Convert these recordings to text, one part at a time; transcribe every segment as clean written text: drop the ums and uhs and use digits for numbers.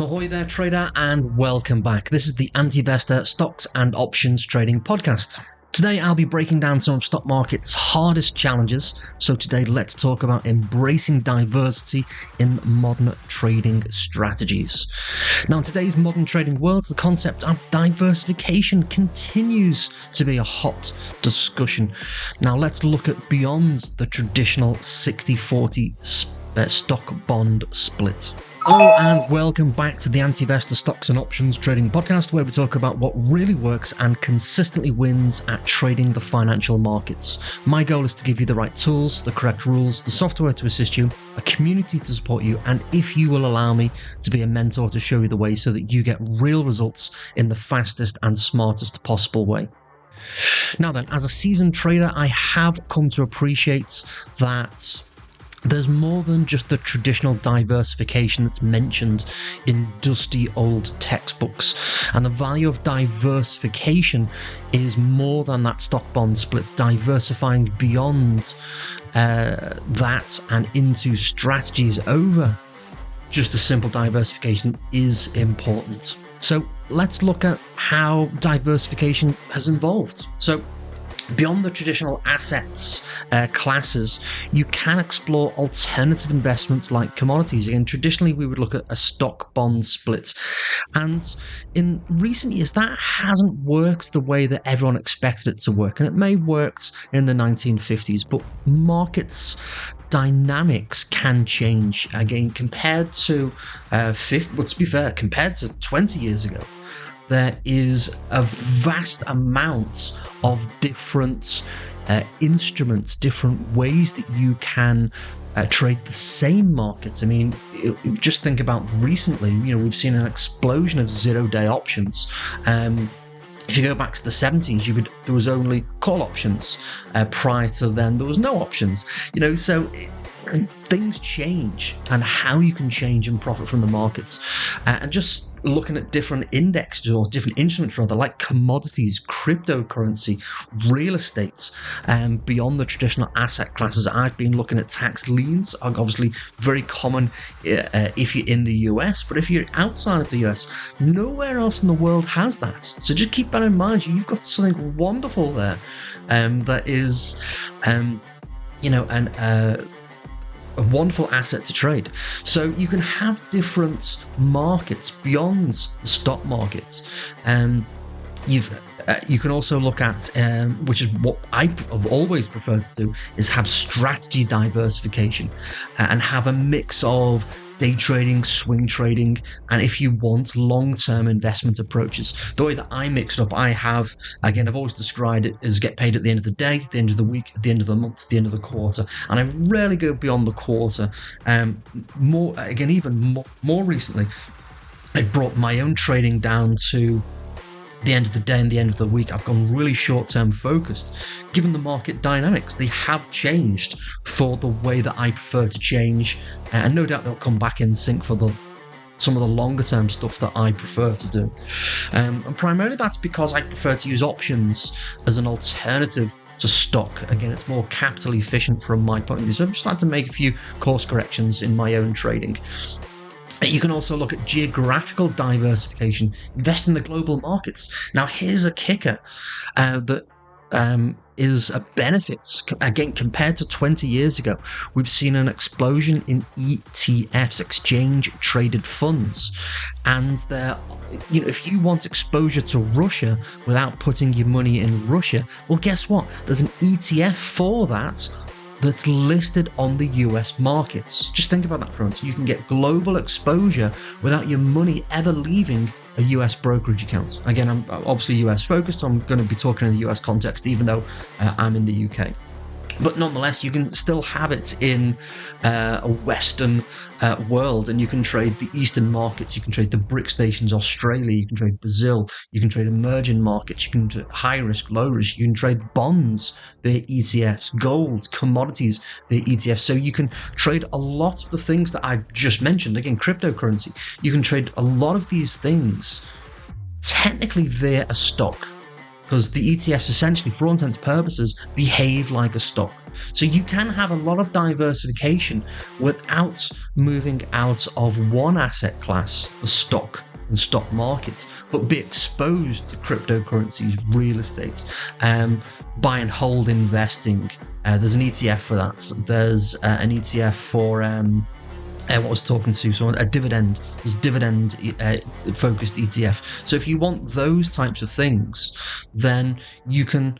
Ahoy there, trader, and welcome back. This is the Anti-Investor Stocks and Options Trading Podcast. Today, I'll be breaking down some of stock market's hardest challenges. So today, let's talk about embracing diversity in modern trading strategies. Now, in today's modern trading world, the concept of diversification continues to be a hot discussion. Now, let's look at beyond the traditional 60-40 stock-bond split. Hello and welcome back to the Anti-Investor Stocks and Options Trading Podcast, where we talk about what really works and consistently wins at trading the financial markets. My goal is to give you the right tools, the correct rules, the software to assist you, a community to support you, and if you will allow me to be a mentor to show you the way so that you get real results in the fastest and smartest possible way. Now then, as a seasoned trader, I have come to appreciate that there's more than just the traditional diversification that's mentioned in dusty old textbooks. And the value of diversification is more than that stock bond split. Diversifying beyond that and into strategies over just a simple diversification is important. So let's look at how diversification has evolved. So beyond the traditional assets classes, you can explore alternative investments like commodities. Again, traditionally, we would look at a stock-bond split. And in recent years, that hasn't worked the way that everyone expected it to work. And it may have worked in the 1950s, but markets dynamics can change. Again, compared to, compared to 20 years ago, there is a vast amount of different instruments, different ways that you can trade the same markets. I mean, just think about recently, we've seen an explosion of zero-day options. If you go back to the 70s, there was only call options. Prior to then, there was no options. So things change, and how you can change and profit from the markets. And just looking at different indexes or different instruments rather, like commodities, cryptocurrency, real estate, beyond the traditional asset classes. I've been looking at tax liens, obviously very common if you're in the US, but if you're outside of the US, nowhere else in the world has that. So just keep that in mind. You've got something wonderful there that is, a wonderful asset to trade. So you can have different markets beyond the stock markets. You can also look at, which is what I've always preferred to do, is have strategy diversification and have a mix of day trading, swing trading, and if you want, long-term investment approaches. The way that I mix it up, I've always described it as get paid at the end of the day, at the end of the week, at the end of the month, at the end of the quarter, and I rarely go beyond the quarter. More recently, I brought my own trading down to the end of the day and the end of the week. I've gone really short-term focused. Given the market dynamics, they have changed for the way that I prefer to change, and no doubt they'll come back in sync for some of the longer-term stuff that I prefer to do. And primarily that's because I prefer to use options as an alternative to stock. Again, it's more capital efficient from my point of view. So I've just had to make a few course corrections in my own trading. You can also look at geographical diversification, invest in the global markets. Now, here's a kicker that is a benefit. Again, compared to 20 years ago, we've seen an explosion in ETFs, exchange-traded funds. And if you want exposure to Russia without putting your money in Russia, well, guess what? There's an ETF for that that's listed on the US markets. Just think about that for a moment. So you can get global exposure without your money ever leaving a US brokerage account. Again, I'm obviously US focused, so I'm going to be talking in the US context, even though I'm in the UK. But nonetheless, you can still have it in a Western world, and you can trade the Eastern markets. You can trade the BRICS nations, Australia. You can trade Brazil. You can trade emerging markets. You can trade high risk, low risk. You can trade bonds via ETFs, gold, commodities via ETFs. So you can trade a lot of the things that I've just mentioned. Again, cryptocurrency. You can trade a lot of these things technically via a stock. because the ETFs essentially, for all intents and purposes, behave like a stock. So you can have a lot of diversification without moving out of one asset class, the stock and stock markets, but be exposed to cryptocurrencies, real estate, buy and hold investing. There's an ETF for that. There's an ETF for what I was talking to someone, a dividend focused ETF. So if you want those types of things, then you can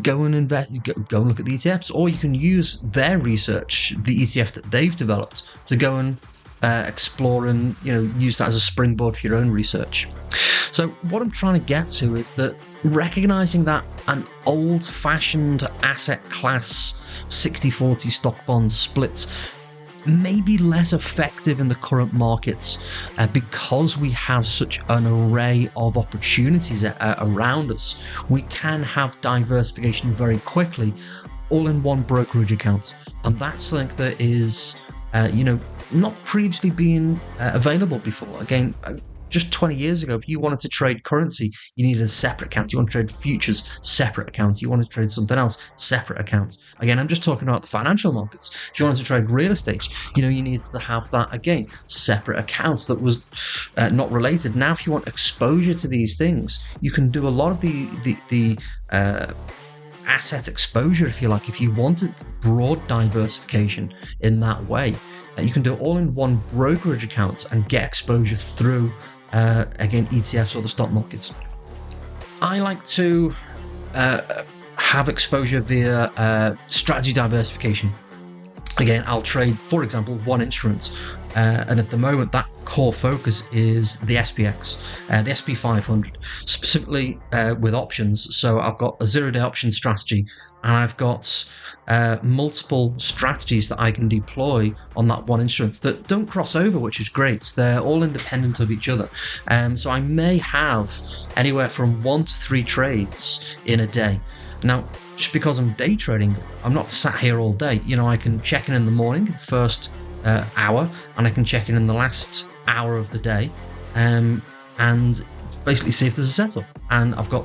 go and invest, go and look at the ETFs, or you can use their research, the ETF that they've developed, to go and explore and use that as a springboard for your own research. So what I'm trying to get to is that recognizing that an old-fashioned asset class 60-40 stock bond split may be less effective in the current markets because we have such an array of opportunities around us. We can have diversification very quickly, all in one brokerage account, and that's something that is not previously been available before. Again, just 20 years ago, if you wanted to trade currency, you needed a separate account. You want to trade futures, separate account. You want to trade something else, separate account. Again, I'm just talking about the financial markets. If you wanted to trade real estate, you needed to have that, again, separate accounts that was not related. Now, if you want exposure to these things, you can do a lot of the asset exposure, if you like. If you wanted broad diversification in that way, you can do it all in one brokerage account and get exposure through again, ETFs or the stock markets. I like to have exposure via strategy diversification. Again, I'll trade, for example, one instrument, and at the moment that core focus is the SPX, the SP 500, specifically with options. So I've got a zero-day option strategy, and I've got multiple strategies that I can deploy on that one instrument that don't cross over, which is great. They're all independent of each other. So I may have anywhere from 1 to 3 trades in a day. Now, just because I'm day trading, I'm not sat here all day. I can check in the morning, the first hour, and I can check in the last hour of the day, and basically see if there's a setup. And I've got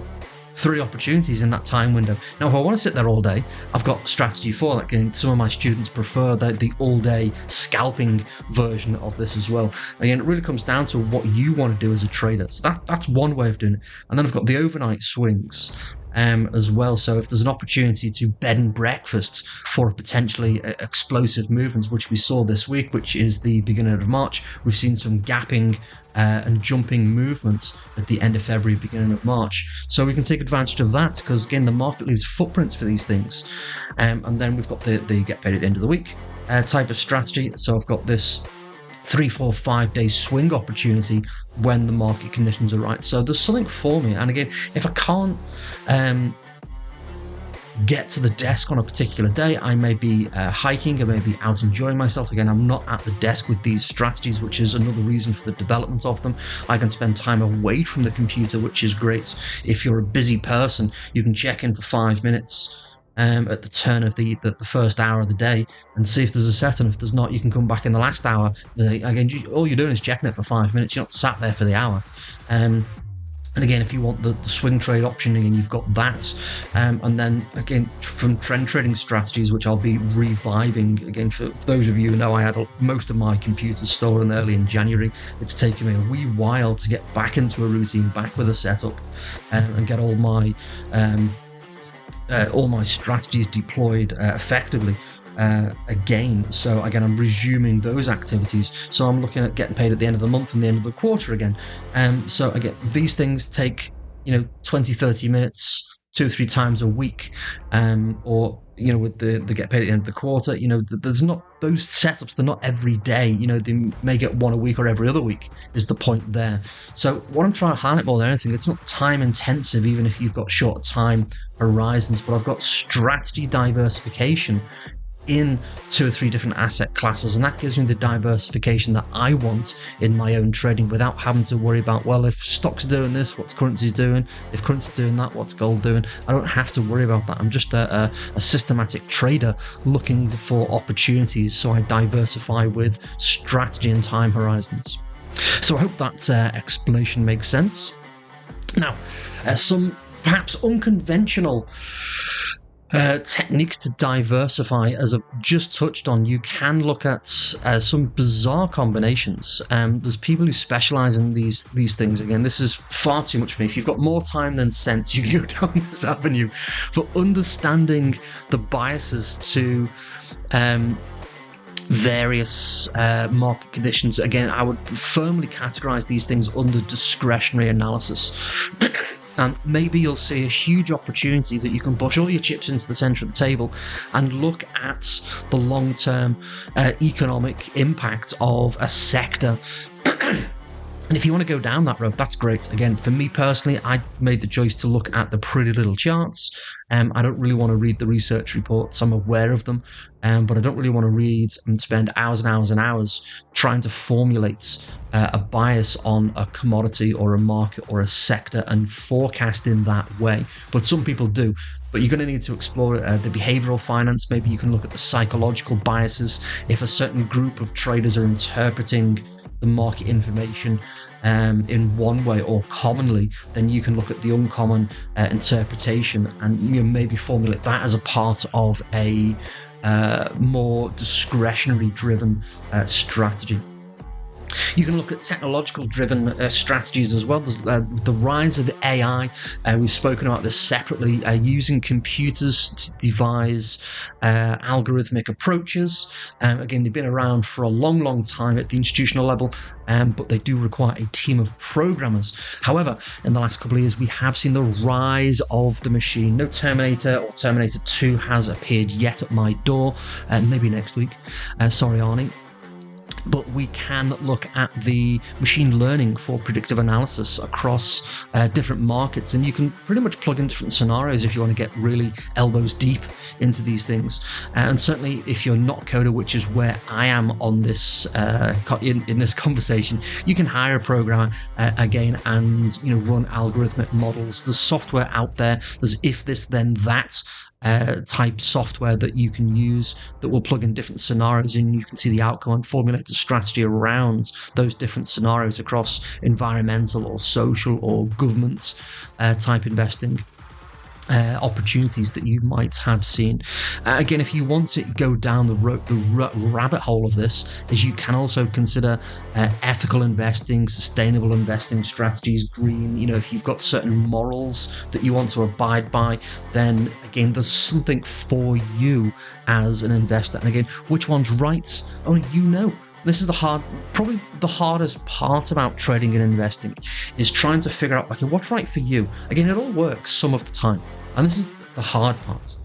3 opportunities in that time window. Now, if I want to sit there all day, I've got strategy for that. And some of my students prefer the all-day scalping version of this as well. Again, it really comes down to what you want to do as a trader. So that's one way of doing it. And then I've got the overnight swings as well. So if there's an opportunity to bed and breakfast for potentially explosive movements, which we saw this week, which is the beginning of March, we've seen some gapping and jumping movements at the end of February, beginning of March. So we can take advantage of that because, again, the market leaves footprints for these things. And then we've got the get paid at the end of the week type of strategy. So I've got this 3, 4, 5 day swing opportunity when the market conditions are right. So there's something for me. And again, if I can't get to the desk on a particular day, I may be hiking, I may be out enjoying myself. Again, I'm not at the desk with these strategies, which is another reason for the development of them. I can spend time away from the computer, which is great. If you're a busy person, you can check in for 5 minutes at the turn of the first hour of the day and see if there's a set, and if there's not, you can come back in the last hour. Again, all you're doing is checking it for 5 minutes. You're not sat there for the hour. And again, if you want the swing trade option, again, you've got that. And then, again, from trend trading strategies, which I'll be reviving. Again, for those of you who know, I had most of my computers stolen early in January. It's taken me a wee while to get back into a routine, back with a setup, and get all my strategies deployed effectively. Again, so again, I'm resuming those activities. So I'm looking at getting paid at the end of the month and the end of the quarter again. So again, these things take 20-30 minutes 2-3 times a week, or with the get paid at the end of the quarter. There's not those setups. They're not every day. They may get one a week or every other week. Is the point there? So what I'm trying to highlight more than anything, it's not time intensive, even if you've got short time horizons. But I've got strategy diversification in 2 or 3 different asset classes, and that gives me the diversification that I want in my own trading without having to worry about, well, if stocks are doing this, what's currency's doing? If currency's doing that, what's gold doing? I don't have to worry about that. I'm just a systematic trader looking for opportunities, so I diversify with strategy and time horizons. So I hope that explanation makes sense. Now, some perhaps unconventional techniques to diversify, as I've just touched on. You can look at some bizarre combinations. There's people who specialize in these things. Again, this is far too much for me. If you've got more time than sense, you can go down this avenue for understanding the biases to various market conditions. Again, I would firmly categorize these things under discretionary analysis. And maybe you'll see a huge opportunity that you can push all your chips into the center of the table and look at the long-term economic impact of a sector. And if you want to go down that road, that's great. Again, for me personally, I made the choice to look at the pretty little charts. I don't really want to read the research reports. I'm aware of them, but I don't really want to read and spend hours and hours and hours trying to formulate a bias on a commodity or a market or a sector and forecast in that way. But some people do. But you're going to need to explore the behavioral finance. Maybe you can look at the psychological biases. If a certain group of traders are interpreting the market information in one way or commonly, then you can look at the uncommon interpretation and maybe formulate that as a part of a more discretionary driven strategy. You can look at technological driven strategies as well. There's the rise of AI. We've spoken about this separately, using computers to devise algorithmic approaches. Again, they've been around for a long time at the institutional level, but they do require a team of programmers. However, in the last couple of years, we have seen the rise of the machine. No Terminator or Terminator 2 has appeared yet at my door. Maybe next week. Sorry, Arnie. But we can look at the machine learning for predictive analysis across different markets, and you can pretty much plug in different scenarios if you want to get really elbows deep into these things. And certainly, if you're not a coder, which is where I am on this in this conversation, you can hire a programmer again and run algorithmic models. There's software out there. There's if this then that type software that you can use that will plug in different scenarios, and you can see the outcome and formulate a strategy around those different scenarios across environmental or social or government type investing opportunities that you might have seen. Again, if you want to go down the rabbit hole of this, is you can also consider ethical investing, sustainable investing strategies, green. If you've got certain morals that you want to abide by, then again, there's something for you as an investor. And again, which one's right? Only you know. This is probably the hardest part about trading and investing, is trying to figure out, okay, what's right for you? Again, it all works some of the time. And this is the hard part.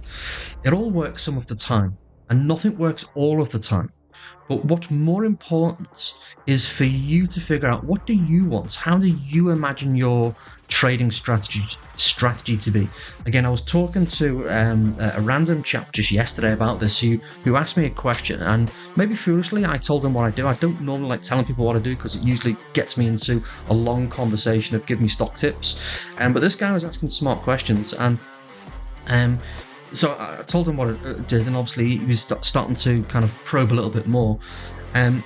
It all works some of the time, and nothing works all of the time. But what's more important is for you to figure out, what do you want? How do you imagine your trading strategy to be? Again, I was talking to a random chap just yesterday about this who asked me a question, and maybe foolishly I told him what I do. I don't normally like telling people what I do because it usually gets me into a long conversation of give me stock tips. But this guy was asking smart questions, and so I told him what it did, and obviously he was starting to kind of probe a little bit more. And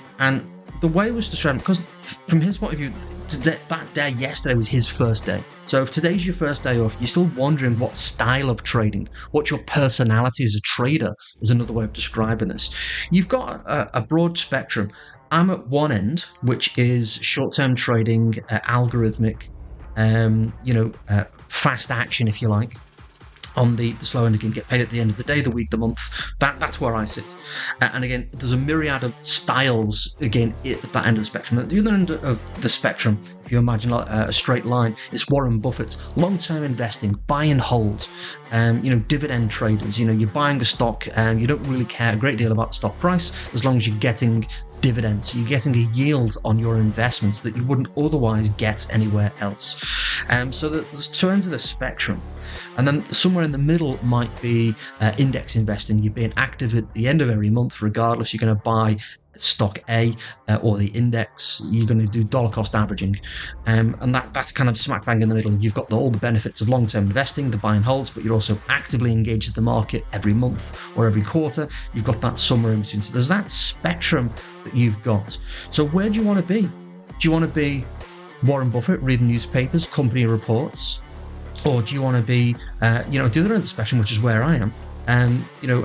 the way it was described, because from his point of view, that day yesterday was his first day. So if today's your first day off, you're still wondering what style of trading, what your personality as a trader is another way of describing this. You've got a broad spectrum. I'm at one end, which is short-term trading, algorithmic, fast action, if you like. On the slow end, you can get paid at the end of the day, the week, the month. That's where I sit. And again, there's a myriad of styles, again, at that end of the spectrum. At the other end of the spectrum, if you imagine a straight line, it's Warren Buffett. Long-term investing, buy and hold. Dividend traders. You're buying a stock and you don't really care a great deal about the stock price as long as you're getting dividends. You're getting a yield on your investments that you wouldn't otherwise get anywhere else. So there's two ends of the spectrum. And then somewhere in the middle might be index investing. You're being active at the end of every month, regardless. You're going to buy stock A or the index. You're going to do dollar cost averaging. And that's kind of smack bang in the middle. You've got all the benefits of long-term investing, the buy and holds, but you're also actively engaged in the market every month or every quarter. You've got that somewhere in between. So there's that spectrum that you've got. So where do you want to be? Do you want to be Warren Buffett reading newspapers, company reports? Or do you want to be, the other end of the spectrum, which is where I am,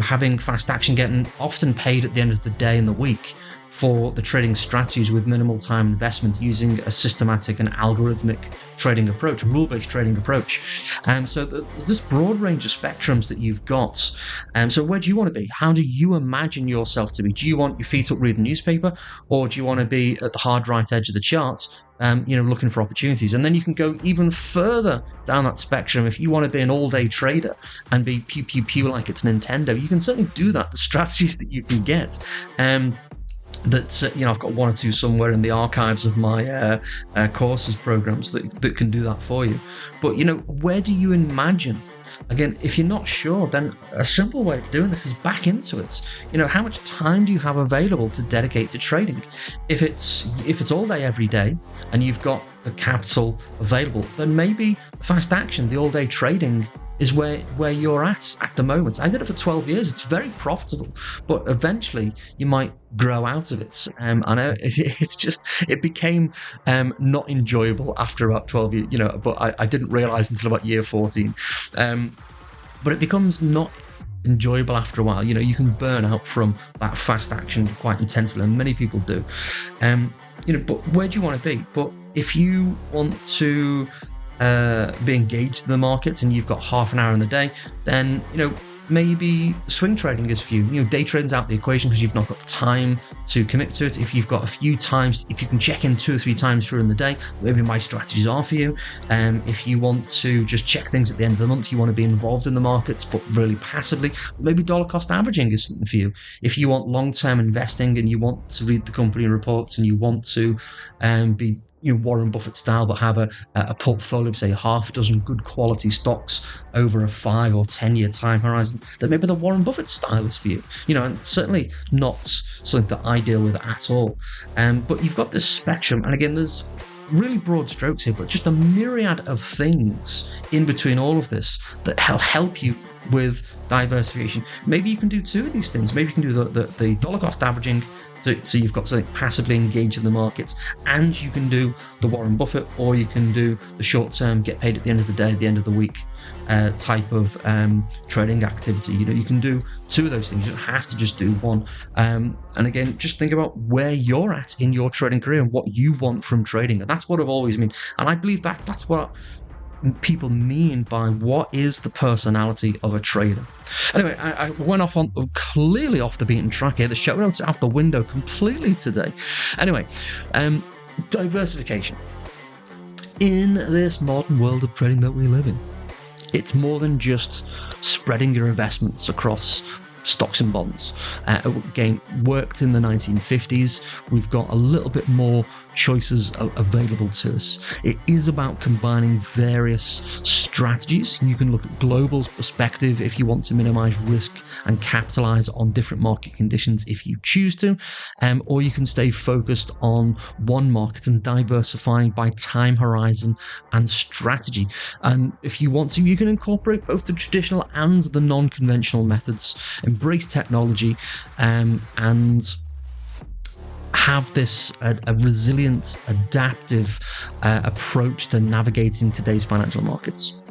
having fast action, getting often paid at the end of the day and the week for the trading strategies with minimal time investment, using a systematic and algorithmic trading approach, rule-based trading approach. So this broad range of spectrums that you've got. So where do you want to be? How do you imagine yourself to be? Do you want your feet up reading the newspaper, or do you want to be at the hard right edge of the charts, looking for opportunities? And then you can go even further down that spectrum. If you want to be an all-day trader and be pew pew pew like it's Nintendo, you can certainly do that. The strategies that you can get. I've got one or two somewhere in the archives of my courses programs that can do that for you. But where do you imagine? Again, if you're not sure, then a simple way of doing this is back into it. How much time do you have available to dedicate to trading? If it's all day every day and you've got the capital available, then maybe fast action, the all day trading, is where you're at the moment. I did it for 12 years. It's very profitable, but eventually you might grow out of it. I know it became not enjoyable after about 12 years, but I didn't realize until about year 14. But it becomes not enjoyable after a while. You can burn out from that fast action quite intensively, and many people do. But where do you want to be? But if you want to be engaged in the markets and you've got half an hour in the day, then maybe swing trading is for you. Day trading's out the equation because you've not got the time to commit to it. If you've got a few times, if you can check in 2 or 3 times during the day, maybe my strategies are for you. If you want to just check things at the end of the month, you want to be involved in the markets but really passively, maybe dollar cost averaging is something for you. If you want long-term investing and you want to read the company reports and you want to be Warren Buffett style, but have a portfolio of, say, half a dozen good quality stocks over a 5 or 10 year time horizon, then maybe the Warren Buffett style is for you. And it's certainly not something that I deal with at all. But you've got this spectrum, and again, there's really broad strokes here, but just a myriad of things in between all of this that help you with diversification. Maybe you can do 2 of these things. Maybe you can do the dollar cost averaging, so you've got something passively engaged in the markets, and you can do the Warren Buffett, or you can do the short-term, get paid at the end of the day, at the end of the week type of trading activity. You can do 2 of those things. You don't have to just do one. And again, just think about where you're at in your trading career and what you want from trading. And that's what I've always mean. And I believe that's what people mean by what is the personality of a trader. Anyway, I went clearly off the beaten track here. The show notes are out the window completely today. Anyway, diversification. In this modern world of trading that we live in, it's more than just spreading your investments across stocks and bonds. Again, worked in the 1950s. We've got a little bit more choices available to us. It is about combining various strategies. You can look at global perspective if you want to minimize risk and capitalize on different market conditions if you choose to, or you can stay focused on one market and diversifying by time horizon and strategy. And if you want to, you can incorporate both the traditional and the non-conventional methods, embrace technology, and have this a resilient, adaptive approach to navigating today's financial markets.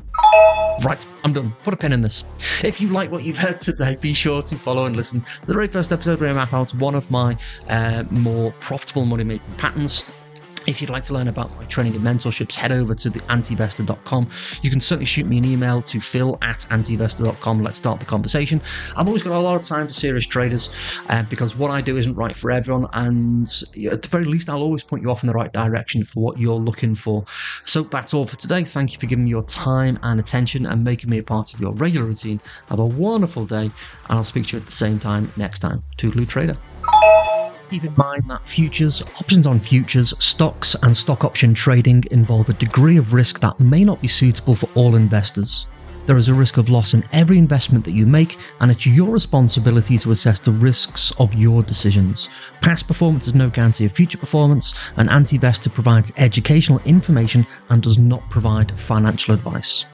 Right, I'm done. Put a pin in this. If you like what you've heard today, be sure to follow and listen to the very first episode where I map out one of my more profitable money-making patterns. If you'd like to learn about my training and mentorships, head over to theantivestor.com. You can certainly shoot me an email to phil@antivestor.com. Let's start the conversation. I've always got a lot of time for serious traders because what I do isn't right for everyone, and at the very least, I'll always point you off in the right direction for what you're looking for. So that's all for today. Thank you for giving me your time and attention and making me a part of your regular routine. Have a wonderful day, and I'll speak to you at the same time next time. Toodaloo, trader. Keep in mind that futures, options on futures, stocks and stock option trading involve a degree of risk that may not be suitable for all investors. There is a risk of loss in every investment that you make, and it's your responsibility to assess the risks of your decisions. Past performance is no guarantee of future performance, and Antivestor provides educational information and does not provide financial advice.